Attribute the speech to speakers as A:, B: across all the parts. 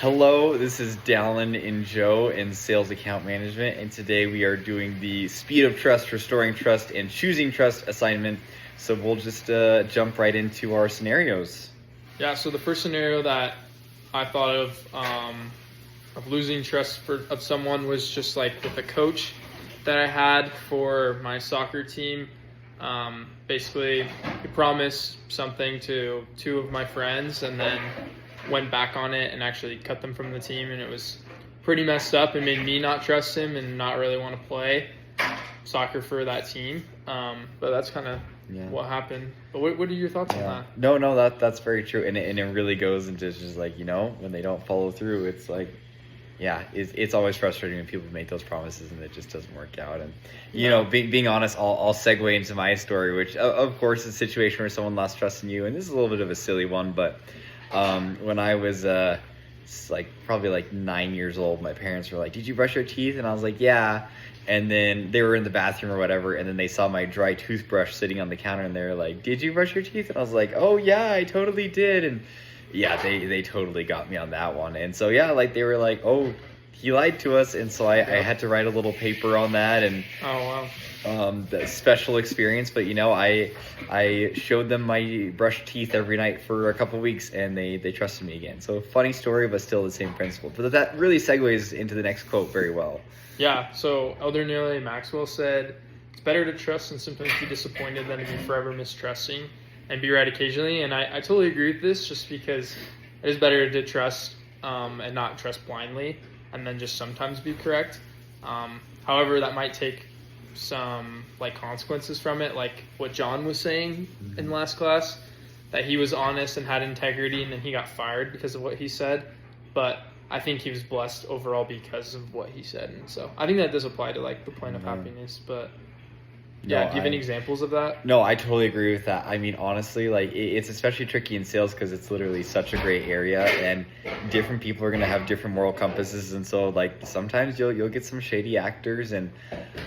A: Hello, this is Dallin and Joe in Sales Account Management, and today we are doing the Speed of Trust, Restoring Trust, and Choosing Trust assignment. So we'll just jump right into our scenarios.
B: Yeah, so the first scenario that I thought of losing trust of someone was just like with a coach that I had for my soccer team. Basically, he promised something to two of my friends and then went back on it and actually cut them from the team, and it was pretty messed up and made me not trust him and not really want to play soccer for that team. But that's kind of what happened. But what are your thoughts on that?
A: No, that's very true, and it really goes into just like, when they don't follow through, it's like, it's always frustrating when people make those promises and it just doesn't work out. And being honest, I'll segue into my story, which of course is a situation where someone lost trust in you, and this is a little bit of a silly one, but when I was probably 9 years old, my parents were like, "Did you brush your teeth?" And I was like, "Yeah." And then they were in the bathroom or whatever, and then they saw my dry toothbrush sitting on the counter, and they were like, "Did you brush your teeth?" And I was like, "Oh yeah, I totally did." And yeah, they totally got me on that one. And so they were like, "Oh, he lied to us," and so I had to write a little paper on that. And the special experience, but I showed them my brushed teeth every night for a couple of weeks, and they trusted me again. So funny story, but still the same principle. But that really segues into the next quote very well.
B: Yeah, so Elder Nearly Maxwell said, "It's better to trust and sometimes be disappointed than to be forever mistrusting and be right occasionally." And I totally agree with this, just because it is better to trust and not trust blindly and then just sometimes be correct. However, that might take some consequences from it, like what John was saying in last class, that he was honest and had integrity, and then he got fired because of what he said. But I think he was blessed overall because of what he said, and so I think that does apply to the point of happiness. But do you have any examples of that?
A: No, I totally agree with that. I mean, honestly, it's especially tricky in sales because it's literally such a gray area, and different people are going to have different moral compasses, and so sometimes you'll get some shady actors. And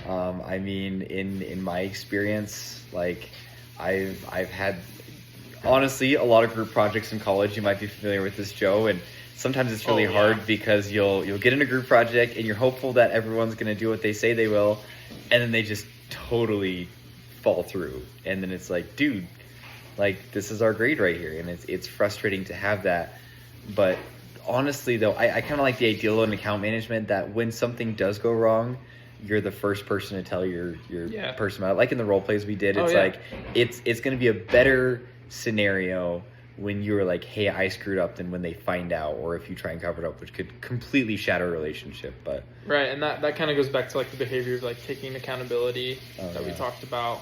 A: I mean, in my experience, I've had honestly a lot of group projects in college. You might be familiar with this, Joe, and sometimes it's really hard because you'll get in a group project and you're hopeful that everyone's going to do what they say they will, and then they just totally fall through, and then it's like, dude, this is our grade right here, and it's frustrating to have that. But honestly though, I kind of like the ideal in account management that when something does go wrong, you're the first person to tell your person about it. Like in the role plays we did, it's going to be a better scenario when you're like, "Hey, I screwed up," than when they find out, or if you try and cover it up, which could completely shatter a relationship. But
B: right, and that kind of goes back to the behavior of taking accountability that we talked about,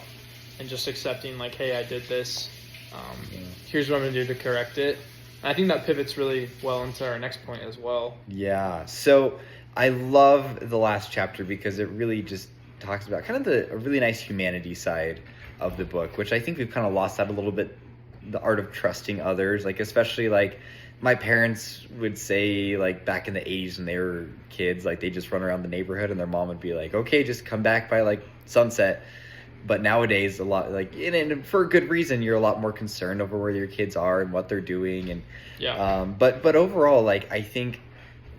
B: and just accepting "Hey, I did this. Here's what I'm gonna do to correct it." And I think that pivots really well into our next point as well.
A: Yeah. So I love the last chapter because it really just talks about kind of a really nice humanity side of the book, which I think we've kind of lost that a little bit. The art of trusting others, especially my parents would say, back in the 80s when they were kids, they just run around the neighborhood and their mom would be like, "Okay, just come back by sunset." But nowadays, a lot and for a good reason, you're a lot more concerned over where your kids are and what they're doing. And but overall, I think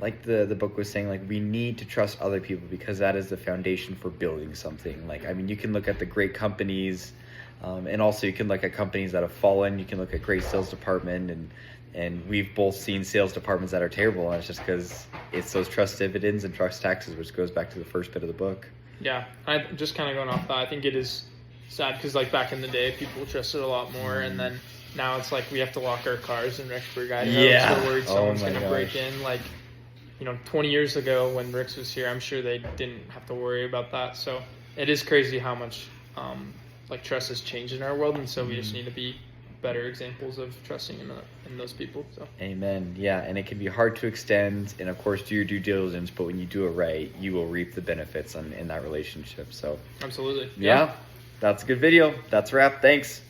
A: the book was saying, we need to trust other people because that is the foundation for building something. I mean, you can look at the great companies, and also you can look at companies that have fallen. You can look at great sales department, and we've both seen sales departments that are terrible, and it's just because it's those trust dividends and trust taxes, which goes back to the first bit of the book.
B: Yeah, I just kind of going off that, I think it is sad because back in the day, people trusted a lot more, and then now it's we have to lock our cars in Rexburg, Idaho.
A: Yeah.
B: So we're worried someone's going to break in. 20 years ago when Rix was here, I'm sure they didn't have to worry about that. So it is crazy how much trust has changed in our world, and so we just need to be better examples of trusting in those people. So
A: amen. Yeah, and it can be hard to extend, and of course do your due diligence, but when you do it right, you will reap the benefits in that relationship. So
B: absolutely.
A: Yeah, that's a good video. That's a wrap. Thanks.